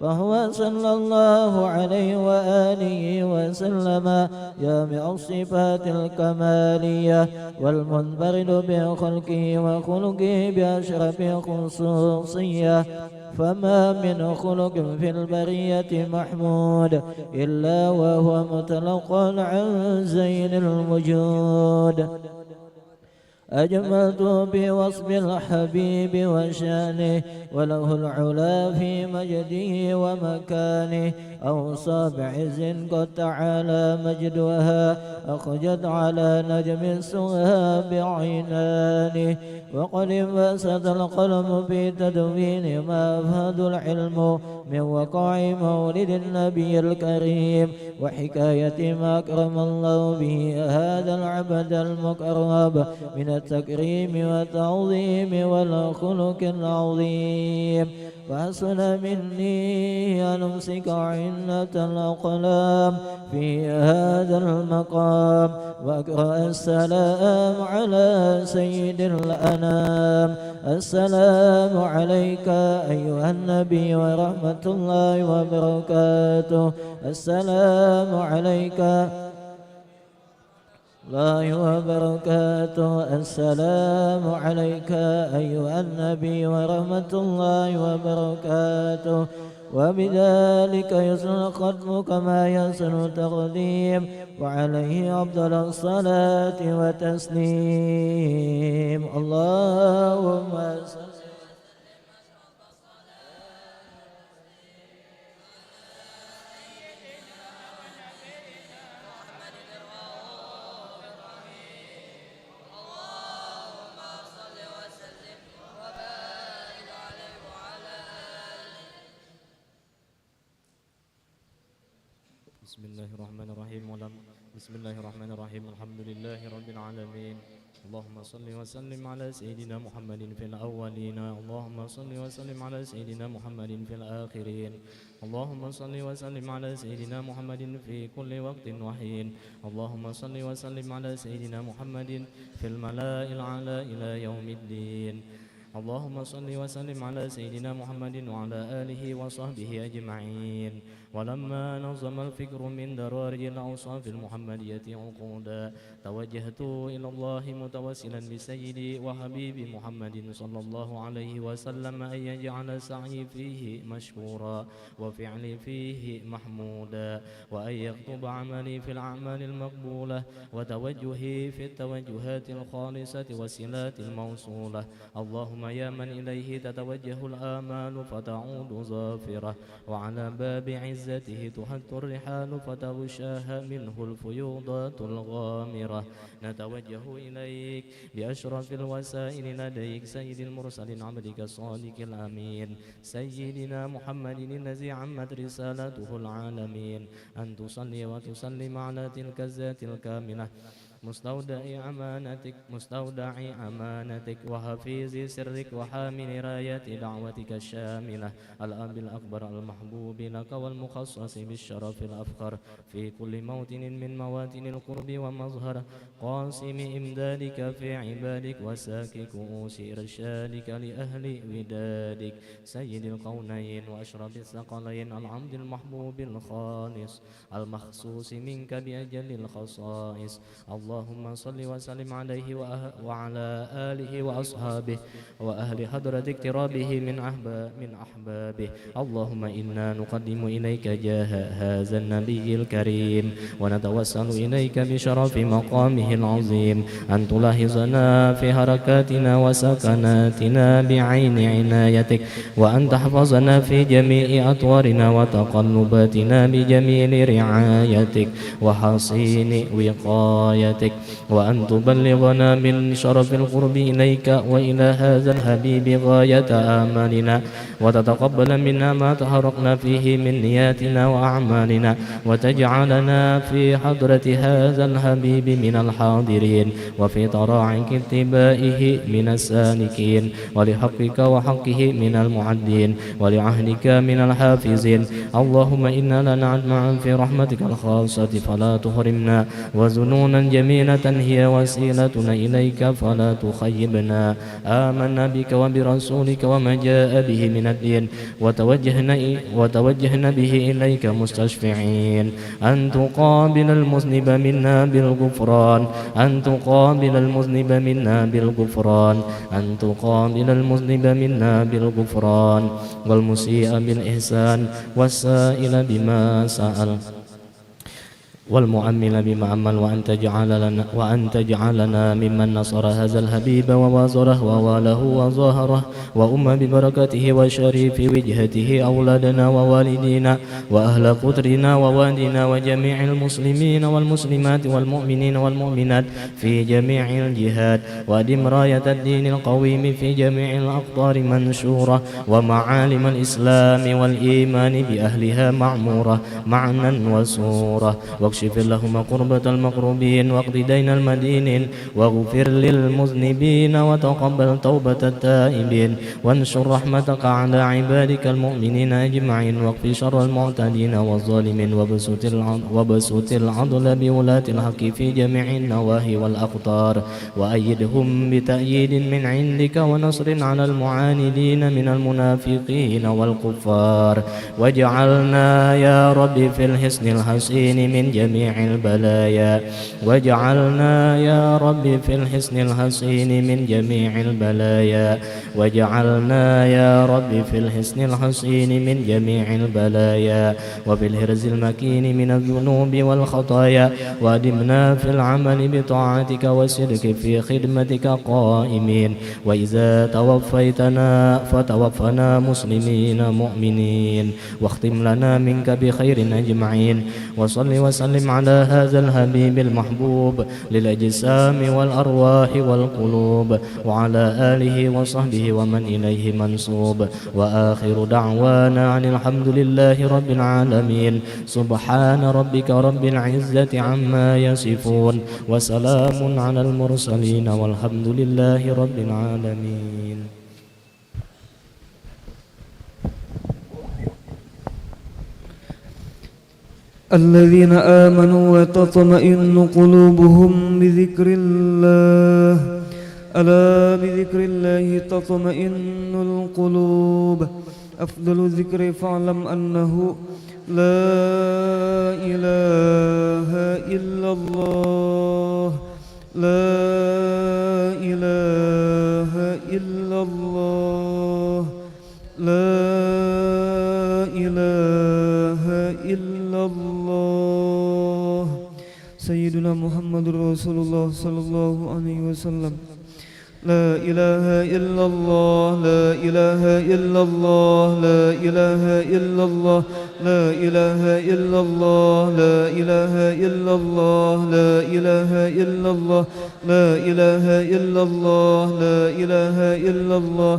فهو صلى الله عليه وآله وسلم جامع الصفات الكمالية والمنفرد بخلقه وخلقه بأشرف خصوصية. فما من خلق في البرية محمود إلا وهو متلقى عن زين الوجود. أجملت بوصف الحبيب وشانه وله العلا في مجده ومكانه. أوصى بعز قد تعالى مجدها أخجت على نجم السها بعينانه. وقد انبسط القلم في تدوين ما أفاد العلم من وقع مولد النبي الكريم وحكاية ما أكرم الله به هذا العبد المقرب من التكريم والتعظيم والخلق العظيم. فحسن مني أن أمسك عنة الأقلام في هذا المقام وأقرأ السلام على سيد الأنام. السلام عليك أيها النبي ورحمة الله وبركاته. السلام عليك الله وبركاته. السلام عليك أيها النبي ورحمة الله وبركاته. وبذلك يسن الختم كما يسن التقديم وعليه أفضل الصلاة وتسليم. اللهم صل بسم الله الرحمن الرحيم الحمد لله رب العالمين. اللهم صل وسلم على سيدنا محمد في الأولين. اللهم صل وسلم على سيدنا محمد في الآخرين. اللهم صل وسلم على سيدنا محمد في كل وقت وحين. اللهم صل وسلم على سيدنا محمد في الملأ الأعلى إلى يوم الدين. اللهم صل وسلم على سيدنا محمد وعلى آله وصحبه أجمعين. ولما نظم الفكر من درارج الأوصاف المحمدية عقودا توجهت إلى الله متوسلا بسيدي وحبيبي محمد صلى الله عليه وسلم أن يجعل سعي فيه مشكورا وفعلي فيه محمودا وأن يكتب عملي في الأعمال المقبولة وتوجهي في التوجهات الخالصة والصلات الموصولة. اللهم يا من إليه تتوجه الآمال فتعود ظافرة وعلى باب عزته تحط الرحال فتغشاها منه الفيوضات الغامرة. نتوجه إليك بأشرف الوسائل لديك سيد المرسلين عبدك الصادق الأمين سيدنا محمد الذي عمت رسالته العالمين أن تصلي وتسلم على تلك الذات الكاملة مستودع أمانتك وحفيظ سرك وحامل راية دعوتك الشاملة الأب الأكبر المحبوب لك والمخصص بالشرف الأفخر في كل موطن من مواطن القرب ومظهر قاسم إمدادك في عبادك وساكك كؤوس إرشادك لأهل ودادك سيد الكونين وأشرف الثقلين العبد المحبوب الخالص المخصوص منك بأجل الخصائص اللهم صل وسلم عليه وعلى آله وأصحابه وأهل حضرة اقترابه من أحبابه اللهم إنا نقدم إليك جاه هذا النبي الكريم ونتوسل إليك بشرف مقامه العظيم أن تلاحظنا في حركاتنا وسكناتنا بعين عنايتك وأن تحفظنا في جميع أطوارنا وتقلباتنا بجميل رعايتك وحصين وقايتك وأن تبلغنا من شرف القرب إليك وإلى هذا الحبيب غاية آمالنا وتتقبل منا ما تحرقنا فيه من نياتنا وأعمالنا وتجعلنا في حضرة هذا الحبيب من الحاضرين وفي طراعك اتبائه من السالكين ولحقك وحقه من المعدين ولعهدك من الحافظين اللهم إنا لنعد معا في رحمتك الخاصة فلا تحرمنا وزنونا جميلة هي وسيلتنا إليك فلا تخيبنا آمنا بك وبرسولك وما جاء به من الدين وتوجهنا به إليك مستشفعين أن تقابل المذنب منا بالغفران أن تقابل المذنب منا بالغفران أن تقابل المذنب منا بالغفران والمسيء بالإحسان والسائل بما سأل والمؤمل بما أمل وأن تجعلنا ممن نصر هذا الحبيب ووازره وواله وظاهره وأم ببركته وشريف وجهته أولادنا ووالدينا وأهل قطرنا ووادنا وجميع المسلمين والمسلمات والمؤمنين والمؤمنات في جميع الجهات وأدم راية الدين القويم في جميع الأقطار منشورة ومعالم الإسلام والإيمان بأهلها معمورة معنى وسورة واكشف اللهم قربة المقربين واقض دين المدينين واغفر للمذنبين وتقبل توبة التائبين وانشر رحمتك على عبادك المؤمنين أجمعين واكف شر المعتدين والظالمين وبسط العدل بولاة الحق في جميع النواهي والأقطار وأيدهم بتأييد من عندك ونصر على المعاندين من المنافقين والكفار واجعلنا يا رب في الحصن الحصين من جميع البلايا واجعلنا يا رب في الحصن الحصين من جميع البلايا واجعلنا يا رب في الحصن الحصين من جميع البلايا وفي الهرز المكين من الذنوب والخطايا وادمنا في العمل بطاعتك والصدق في خدمتك قائمين وإذا توفيتنا فتوفنا مسلمين مؤمنين واختم لنا منك بخير أجمعين وصل وسلم على هذا الحبيب المحبوب للأجسام والأرواح والقلوب وعلى آله وصحبه ومن إليه منسوب وآخر دعوانا عن الحمد لله رب العالمين سبحان ربك رب العزة عما يصفون وسلام على المرسلين والحمد لله رب العالمين. الذين آمنوا وتطمئن قلوبهم بذكر الله ألا بذكر الله تطمئن القلوب أفضل الذكر فاعلم أنه لا إله إلا الله لا إله إلا الله لا إله إلا الله سيدنا محمد رسول الله صلى الله عليه وسلم لا إله إلا الله لا إله إلا الله لا إله إلا الله لا إله إلا الله لا إله إلا الله لا إله إلا الله لا إله إلا الله لا إله إلا الله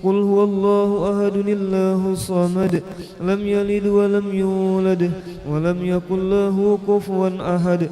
قل هو الله أحد الله الصمد لم يلد ولم يولد ولم يكن له كفوا أحد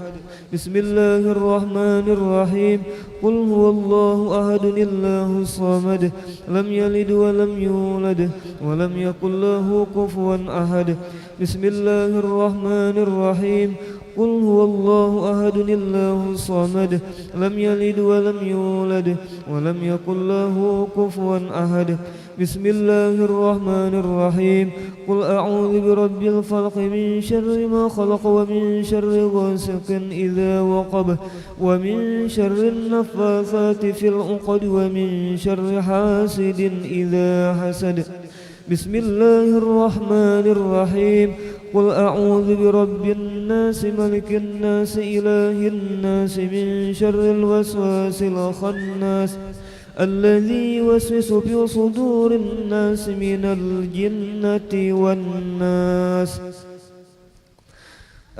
بسم الله الرحمن الرحيم قل هو الله أحد الله الصمد لم يلد ولم يولد ولم يكن له كفوا أحد بسم الله الرحمن الرحيم قل هو الله أحد الله الصمد لم يلد ولم يولد ولم يكن له كفوا أحد بسم الله الرحمن الرحيم قل أعوذ برب الفلق من شر ما خلق ومن شر غاسق إذا وقب ومن شر النفاثات في العقد ومن شر حاسد إذا حسد بسم الله الرحمن الرحيم قل أعوذ برب الناس ملك الناس إله الناس من شر الوسواس الخناس الذي يوسوس في صدور الناس من الجنة والناس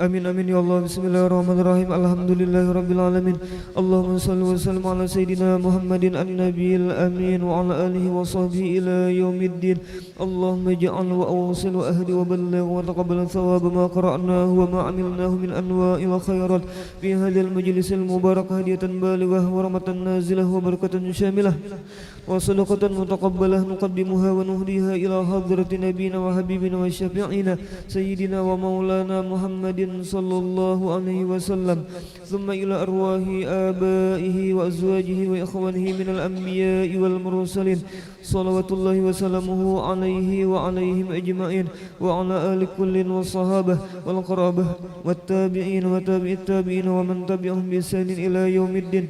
آمين آمين يا الله بسم الله الرحمن الرحيم الحمد لله رب العالمين اللهم صل وسلم على سيدنا محمد النبي الأمين وعلى آله وصحبه إلى يوم الدين اللهم اجعل وأوصل وأهدي وبلغ وتقبل ثواب ما قرأناه وما عملناه من أنواع الخيرات في هذا المجلس المبارك هدية بالغة ورحمة نازلة وبركة شاملة وصدقة متقبلة نقدمها ونهديها إلى حضرة نبينا وحبيبنا وشفيعنا سيدنا ومولانا محمد صلى الله عليه وسلم ثم إلى أرواح آبائه وأزواجه وإخوانه من الأنبياء والمرسلين صلوات الله وسلامه عليه وعليهم أجمعين وعلى آل كل والصحابة والقرابة والتابعين وتابع التابعين ومن تبعهم بإحسان إلى يوم الدين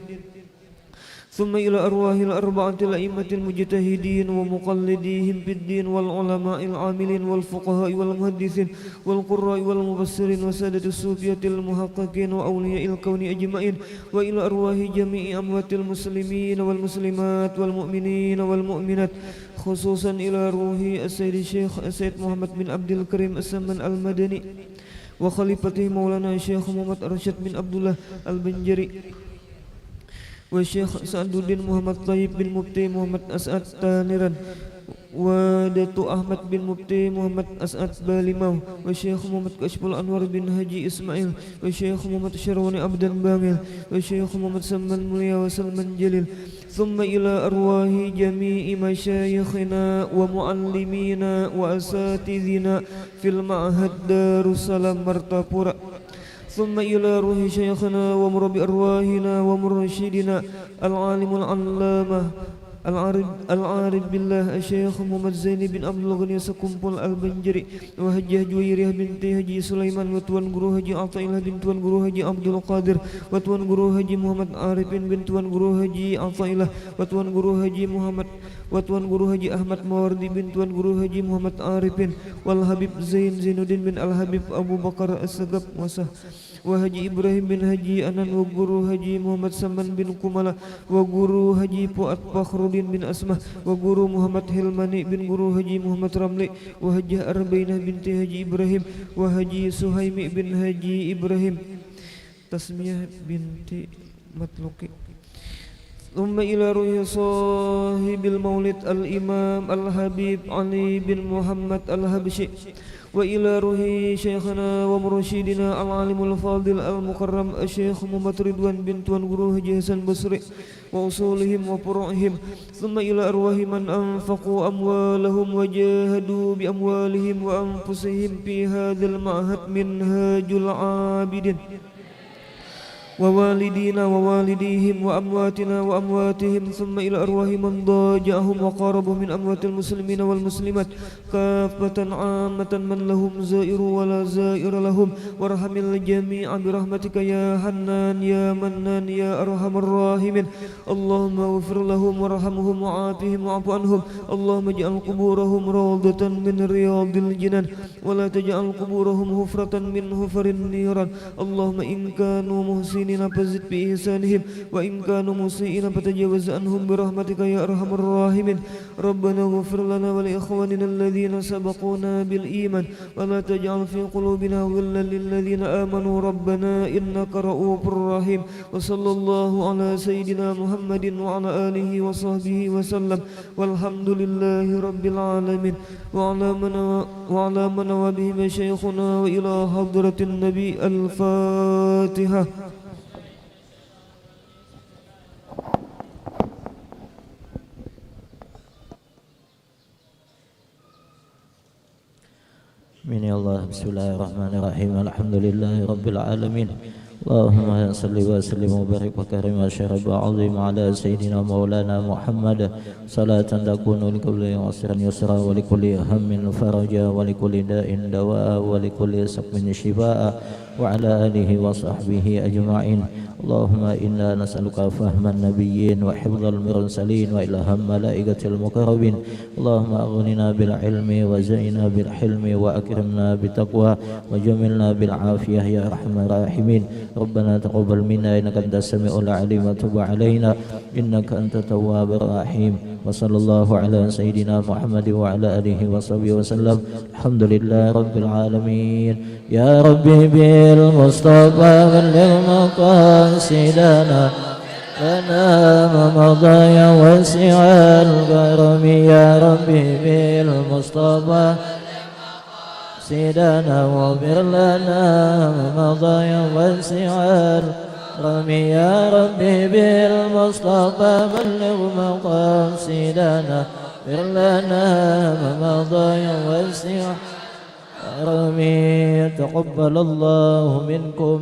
ثم إلى أرواح الأربعة الأئمة المجتهدين ومقلديهم في الدين والعلماء العاملين والفقهاء والمحدثين والقراء والمفسرين وسادة الصوفية المحققين وأولياء الكون أجمعين وإلى أرواح جميع أموات المسلمين والمسلمات والمؤمنين والمؤمنات خصوصا إلى روح السيد الشيخ السيد محمد بن عبد الكريم السمن المدني وخليفته مولانا الشيخ محمد أرشد بن عبد الله البنجري والشيخ سعد الدين محمد طيب بن مفتي محمد أسعد تانيران ودatu Ahmad bin Mufti Muhammad As'ad Balimau wa Syekh Muhammad Kashful Anwar bin Haji Ismail wa Syekh Muhammad Syarwani Abdan Bangil wa Syekh Muhammad Salman Mulia wa Salman Jalil thumma ila arwahi jami'i masyayikhina wa muallimina wa asatidhina fil ma'had Darussalam Martapura ثم إلى روح شيخنا ومربي أرواحنا ومرشدنا العالم العلامة العارف بالله الشيخ محمد زين بن عبد الغني سكمبل البنجري وهجة جويرية بنت هجي سليمان وتوان guru Haji Athaillah bin tuan guru Haji Abdul Qadir وتوان guru Haji Muhammad Arifin bin tuan guru Haji Athaillah وتوان guru Haji Muhammad وتوان guru Haji Ahmad Mawardi bin tuan guru Haji Muhammad Arifin wal Habib Zainuddin bin Al Habib Abu Bakar As-Sagab Wasah wa Haji Ibrahim bin Haji Anan wa guru Haji Muhammad Saman bin Kumala wa guru Haji Fuad Fakhruddin bin Asmah wa guru Muhammad Hilmani bin guru Haji Muhammad Ramli wa Hajjah Arbainah binti Haji Ibrahim wa Haji Suhaimi bin Haji Ibrahim Tasmiyah binti Matluki ثم إلى روح صاحب المولد الإمام الحبيب علي بن محمد الحبشي وإلى روح شيخنا ومرشدنا العالم الفاضل المكرم الشيخ محمد رضوان بن توان guru Haji Hasan Basri وأصولهم وفروعهم ثم إلى أرواح من أنفقوا أموالهم وجاهدوا بأموالهم وأنفسهم في هذا المعهد منهاج العابدين ووالدينا ووالديهم وأمواتنا وأمواتهم ثم إلى أرواح من ضاجعهم وقاربوا من أموات المسلمين والمسلمات كافة عامة من لهم زائر ولا زائر لهم وارحم الجميع برحمتك يا حنان يا منان يا أرحم الراحمين اللهم اغفر لهم وارحمهم وعافهم واعف عنهم اللهم اجعل قبورهم روضة من رياض الجنان ولا تجعل قبورهم حفرة من حفر النيران اللهم إن كانوا محسنين المحسنين فزد بإحسانهم وإن كانوا مسيئين فتجاوز عنهم برحمتك يا أرحم الراحمين ربنا اغفر لنا ولإخواننا الذين سبقونا بالإيمان ولا تجعل في قلوبنا غلا للذين آمنوا ربنا إنك رؤوف رحيم وصلى الله على سيدنا محمد وعلى آله وصحبه وسلم والحمد لله رب العالمين وعلى من وبهم شيخنا وإلى حضرة النبي الفاتحة. Amin ya Allah. Bismillahirrahmanirrahim. Alhamdulillahi rabbil alamin. Allahumma salli wa sallim wa barik wa karim wa syarab wa azim ala sayyidina maulana Muhammad salatan takunu li kulli usrin yusra wa li kulli hammin faraja wa li kulli da'in dawa wa li kulli saqmin shifaa wa ala alihi wa sahbihi ajma'in. Allahumma inna nas'aluka fahman nabiyyin wa hifdzal mursalin wa ilham malaikatil muqarrabin. Allahumma aghnina bil ilmi wa zaina bil hilmi wa akrimna bit taqwa wa jamilna bil afiyah ya arhamar rahimin. ربنا تقبل منا إنك أنت السميع العليم وتب علينا إنك أنت التواب الرحيم وصلى الله على سيدنا محمد وعلى آله وصحبه وسلم الحمد لله رب العالمين يا ربي بالمصطفى بلغ مقاصدنا لنا مضى وسع الكرم يا ربي بالمصطفى سيدنا واغفر لنا مضى وسع الكرم يا ربي بالمصطفى بلغ مقاصدنا اغفر لنا مضى وسع الكرم تقبل الله منكم